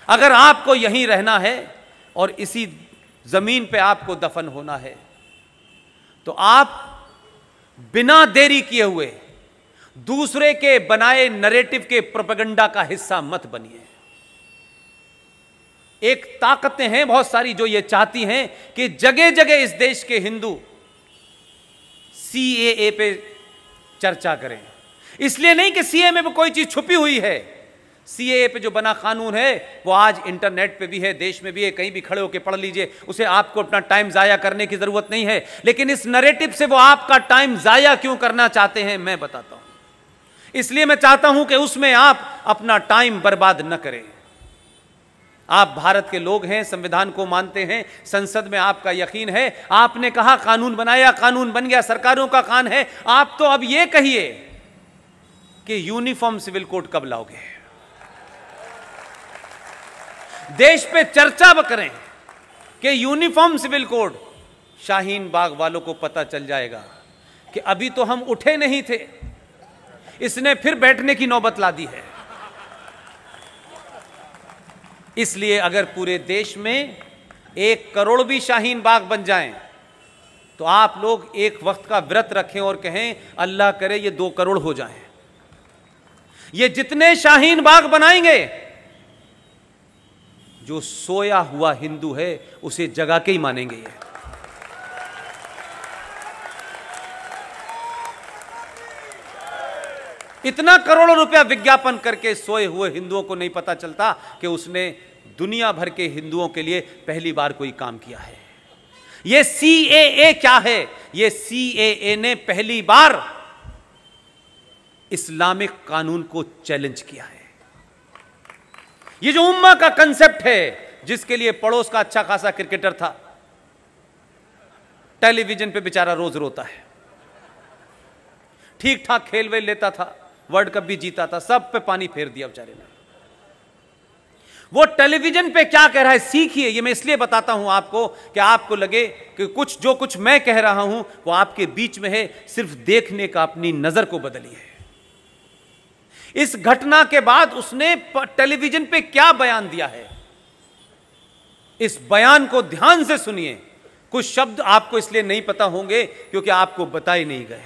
अगर आपको यहीं रहना है और इसी जमीन पे आपको दफन होना है तो आप बिना देरी किए हुए दूसरे के बनाए नरेटिव के प्रोपेगेंडा का हिस्सा मत बनिए। एक ताकतें हैं बहुत सारी जो ये चाहती हैं कि जगह जगह इस देश के हिंदू सीएए पे चर्चा करें। इसलिए नहीं कि सीएए में कोई चीज छुपी हुई है, सीएए पे जो बना कानून है वो आज इंटरनेट पे भी है, देश में भी है, कहीं भी खड़े होकर पढ़ लीजिए, उसे आपको अपना टाइम जाया करने की जरूरत नहीं है। लेकिन इस नैरेटिव से वो आपका टाइम जाया क्यों करना चाहते हैं मैं बताता हूं। इसलिए मैं चाहता हूं कि उसमें आप अपना टाइम बर्बाद न करें। आप भारत के लोग हैं, संविधान को मानते हैं, संसद में आपका यकीन है, आपने कहा कानून बनाया, कानून बन गया, सरकारों का कान है। आप तो अब यह कहिए कि यूनिफॉर्म सिविल कोड कब लाओगे, देश पे चर्चा करें कि uniform civil code. Shaheen Bagh वालों को पता चल जाएगा कि अभी तो हम उठे नहीं थे, इसने फिर बैठने की नौबत ला दी है। इसलिए अगर पूरे देश में 1 करोड़ भी शाहीन बाग बन जाएं तो आप लोग एक वक्त का व्रत रखें और कहें अल्लाह करे ये 2 करोड़ हो जाएं। ये जितने शाहीन बाग बनाएंगे, जो सोया हुआ हिंदू है उसे जगा के ही मानेंगे। ये इतना करोड़ों रुपया विज्ञापन करके सोए हुए हिंदुओं को नहीं पता चलता कि उसने दुनिया भर के हिंदुओं के लिए पहली बार कोई काम किया है। यह सीएए क्या है? यह सीएए ने पहली बार इस्लामिक कानून को चैलेंज किया है। ये जो उम्मा का कंसेप्ट है, जिसके लिए पड़ोस का अच्छा खासा क्रिकेटर था, टेलीविजन पे बेचारा रोज रोता है, ठीक ठाक खेल वेल लेता था, वर्ल्ड कप भी जीता था, सब पे पानी फेर दिया बेचारे ने। वो टेलीविजन पे क्या कह रहा है सीखिए। ये मैं इसलिए बताता हूं आपको कि आपको लगे कि जो कुछ मैं कह रहा हूं वो आपके बीच में है, सिर्फ देखने का अपनी नजर को बदलिए। इस घटना के बाद उसने टेलीविजन पे क्या बयान दिया है, इस बयान को ध्यान से सुनिए। कुछ शब्द आपको इसलिए नहीं पता होंगे क्योंकि आपको बताए नहीं गए।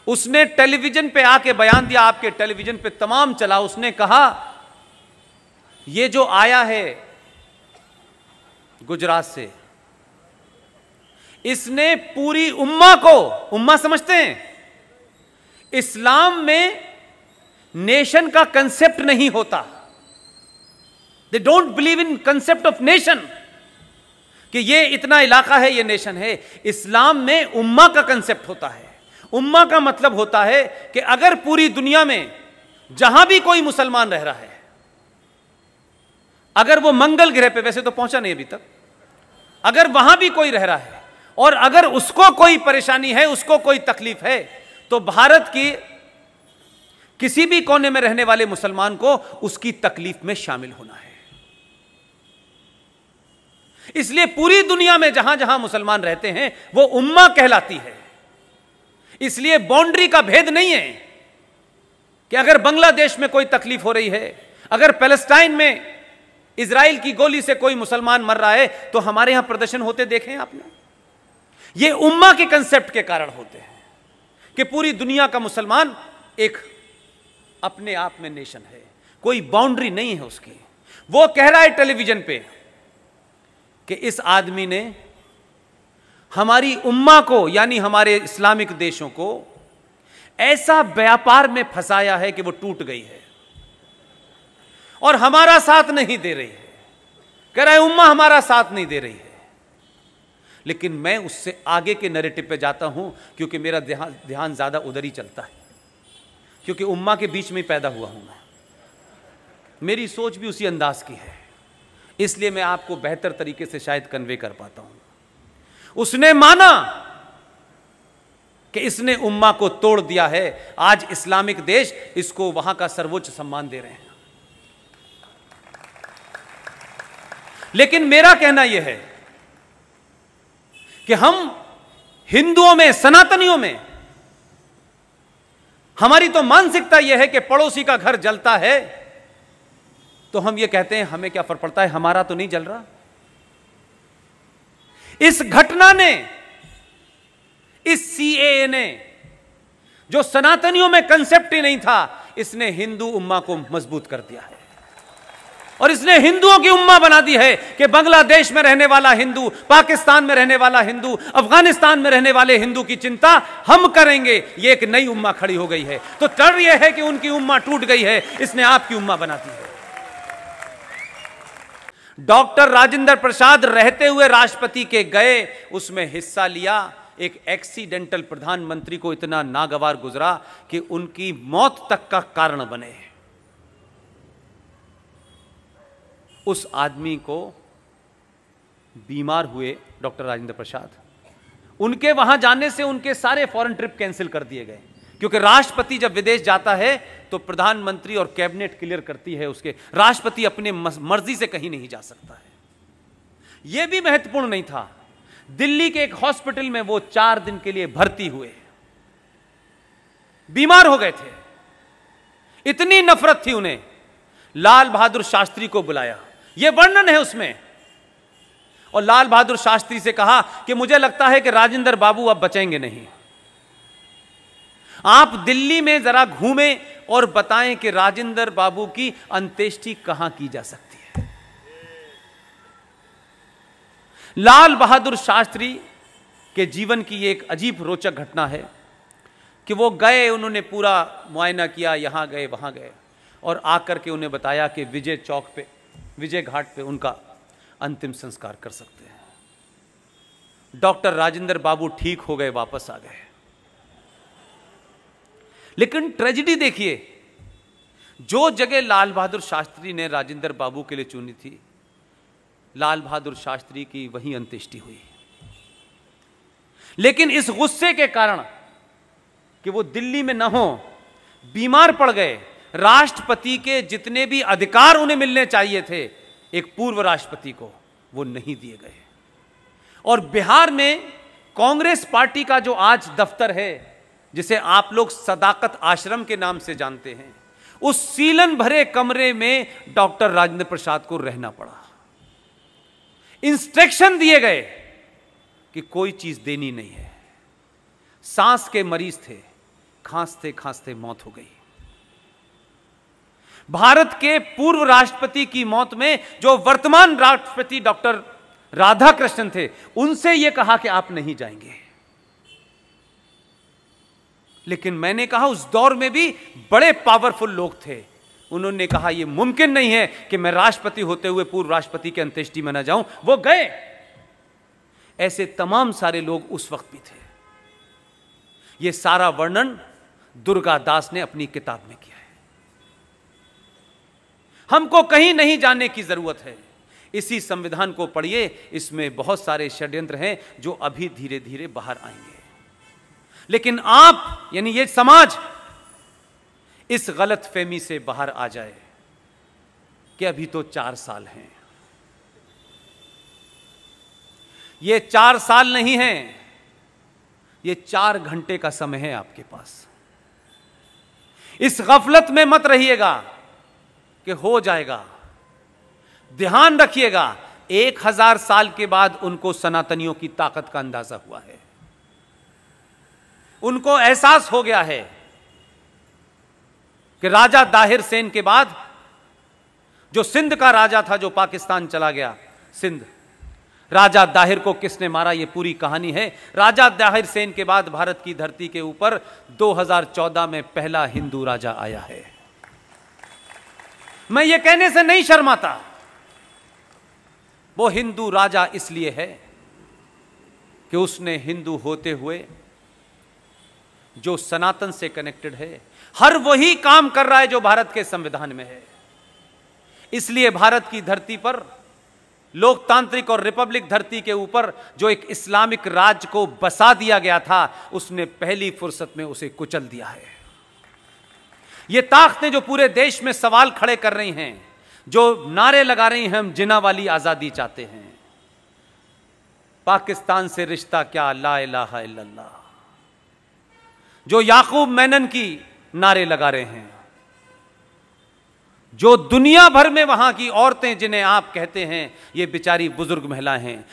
उसने टेलीविजन पे आके बयान दिया, आपके टेलीविजन पे तमाम चला। उसने कहा ये जो आया है गुजरात से, इसने पूरी उम्मा को, उम्मा समझते हैं, इस्लाम में नेशन का कंसेप्ट नहीं होता। They don't believe in concept of nation, कि ये इतना इलाका है, ये नेशन है। इस्लाम में उम्मा का कंसेप्ट होता है। उम्मा का मतलब होता है कि अगर पूरी दुनिया में जहां भी कोई मुसलमान रह रहा है, अगर वो मंगल ग्रह पे, वैसे तो पहुंचा नहीं अभी तक, अगर वहां भी कोई रह रहा है और अगर उसको कोई परेशानी है, उसको कोई तकलीफ है, तो भारत की किसी भी कोने में रहने वाले मुसलमान को उसकी तकलीफ में शामिल होना है। इसलिए पूरी दुनिया में जहां जहां मुसलमान रहते हैं वो उम्मा कहलाती है। इसलिए बाउंड्री का भेद नहीं है कि अगर बांग्लादेश में कोई तकलीफ हो रही है, अगर पैलेस्टाइन में इजराइल की गोली से कोई मुसलमान मर रहा है, तो हमारे यहां प्रदर्शन होते देखे हैं आपने? ये उम्मा के कंसेप्ट के कारण होते हैं कि पूरी दुनिया का मुसलमान एक अपने आप में नेशन है, कोई बाउंड्री नहीं है उसकी। वो कह रहा है टेलीविजन पे कि इस आदमी ने हमारी उम्मा को, यानी हमारे इस्लामिक देशों को, ऐसा व्यापार में फंसाया है कि वो टूट गई है और हमारा साथ नहीं दे रही है। कह रहा है उम्मा हमारा साथ नहीं दे रही है। लेकिन मैं उससे आगे के नैरेटिव पे जाता हूं क्योंकि मेरा ध्यान ज्यादा उधर ही चलता है, क्योंकि उम्मा के बीच में पैदा हुआ हूं मैं, मेरी सोच भी उसी अंदाज की है, इसलिए मैं आपको बेहतर तरीके से शायद कन्वे कर पाता हूं। उसने माना कि इसने उम्मा को तोड़ दिया है, आज इस्लामिक देश इसको वहां का सर्वोच्च सम्मान दे रहे हैं। लेकिन मेरा कहना यह है कि हम हिंदुओं में, सनातनियों में, हमारी तो मानसिकता यह है कि पड़ोसी का घर जलता है तो हम ये कहते हैं हमें क्या फर्क पड़ता है, हमारा तो नहीं जल रहा। इस घटना ने, इस सीएए ने, जो सनातनियों में कंसेप्ट ही नहीं था, इसने हिंदू उम्मा को मजबूत कर दिया है और इसने हिंदुओं की उम्मा बना दी है कि बांग्लादेश में रहने वाला हिंदू, पाकिस्तान में रहने वाला हिंदू, अफगानिस्तान में रहने वाले हिंदू की चिंता हम करेंगे। ये एक नई उम्मा खड़ी हो गई है। तो डर यह है कि उनकी उम्मा टूट गई है, इसने आपकी उम्मा बना दी है। डॉक्टर राजेंद्र प्रसाद रहते हुए राष्ट्रपति के गए, उसमें हिस्सा लिया। एक एक्सीडेंटल प्रधानमंत्री को इतना नागवार गुजरा कि उनकी मौत तक का कारण बने। उस आदमी को बीमार हुए डॉक्टर राजेंद्र प्रसाद, उनके वहां जाने से उनके सारे फॉरेन ट्रिप कैंसिल कर दिए गए, क्योंकि राष्ट्रपति जब विदेश जाता है तो प्रधानमंत्री और कैबिनेट क्लियर करती है उसके, राष्ट्रपति अपने मर्जी से कहीं नहीं जा सकता है। यह भी महत्वपूर्ण नहीं था। दिल्ली के एक हॉस्पिटल में वो 4 दिन के लिए भर्ती हुए, बीमार हो गए थे, इतनी नफरत थी उन्हें। लाल बहादुर शास्त्री को बुलाया, यह वर्णन है उसमें, और लाल बहादुर शास्त्री से कहा कि मुझे लगता है कि राजेंद्र बाबू अब बचेंगे नहीं, आप दिल्ली में जरा घूमें और बताएं कि राजेंद्र बाबू की अंत्येष्टि कहां की जा सकती है। लाल बहादुर शास्त्री के जीवन की एक अजीब रोचक घटना है कि वो गए, उन्होंने पूरा मुआयना किया, यहां गए वहां गए, और आकर के उन्हें बताया कि विजय चौक पे, विजय घाट पे उनका अंतिम संस्कार कर सकते हैं। डॉक्टर राजेंद्र बाबू ठीक हो गए, वापस आ गए। लेकिन ट्रेजेडी देखिए, जो जगह लाल बहादुर शास्त्री ने राजेंद्र बाबू के लिए चुनी थी, लाल बहादुर शास्त्री की वही अंत्येष्टि हुई। लेकिन इस गुस्से के कारण कि वो दिल्ली में न हो, बीमार पड़ गए, राष्ट्रपति के जितने भी अधिकार उन्हें मिलने चाहिए थे एक पूर्व राष्ट्रपति को, वो नहीं दिए गए। और बिहार में कांग्रेस पार्टी का जो आज दफ्तर है, जिसे आप लोग सदाकत आश्रम के नाम से जानते हैं, उस सीलन भरे कमरे में डॉक्टर राजेंद्र प्रसाद को रहना पड़ा। इंस्ट्रक्शन दिए गए कि कोई चीज देनी नहीं है। सांस के मरीज थे, खांसते खांसते मौत हो गई। भारत के पूर्व राष्ट्रपति की मौत में जो वर्तमान राष्ट्रपति डॉक्टर राधाकृष्णन थे, उनसे यह कहा कि आप नहीं जाएंगे। लेकिन मैंने कहा उस दौर में भी बड़े पावरफुल लोग थे, उन्होंने कहा यह मुमकिन नहीं है कि मैं राष्ट्रपति होते हुए पूर्व राष्ट्रपति के अंत्येष्टि में न जाऊं। वो गए। ऐसे तमाम सारे लोग उस वक्त भी थे। यह सारा वर्णन दुर्गा दास ने अपनी किताब में किया है। हमको कहीं नहीं जाने की जरूरत है। इसी संविधान को पढ़िए, इसमें बहुत सारे षड्यंत्र हैं जो अभी धीरे धीरे बाहर आएंगे। लेकिन आप, यानी ये समाज, इस गलतफहमी से बाहर आ जाए कि अभी तो 4 साल हैं। ये 4 साल नहीं है, ये 4 घंटे का समय है आपके पास। इस गफलत में मत रहिएगा कि हो जाएगा। ध्यान रखिएगा, 1000 साल के बाद उनको सनातनियों की ताकत का अंदाजा हुआ है। उनको एहसास हो गया है कि राजा दाहिर सेन के बाद जो सिंध का राजा था, जो पाकिस्तान चला गया, सिंध, राजा दाहिर को किसने मारा, यह पूरी कहानी है। राजा दाहिर सेन के बाद भारत की धरती के ऊपर 2014 में पहला हिंदू राजा आया है। मैं ये कहने से नहीं शर्माता। वो हिंदू राजा इसलिए है कि उसने हिंदू होते हुए जो सनातन से कनेक्टेड है, हर वही काम कर रहा है जो भारत के संविधान में है। इसलिए भारत की धरती पर, लोकतांत्रिक और रिपब्लिक धरती के ऊपर जो एक इस्लामिक राज्य को बसा दिया गया था, उसने पहली फुर्सत में उसे कुचल दिया है। ये ताकतें जो पूरे देश में सवाल खड़े कर रही हैं, जो नारे लगा रही हैं हम जिन्ना वाली आजादी चाहते हैं, पाकिस्तान से रिश्ता क्या, ला इलाहा इल्लल्लाह, जो याकूब मेनन की नारे लगा रहे हैं, जो दुनिया भर में वहां की औरतें जिन्हें आप कहते हैं ये बेचारी बुजुर्ग महिलाएं हैं,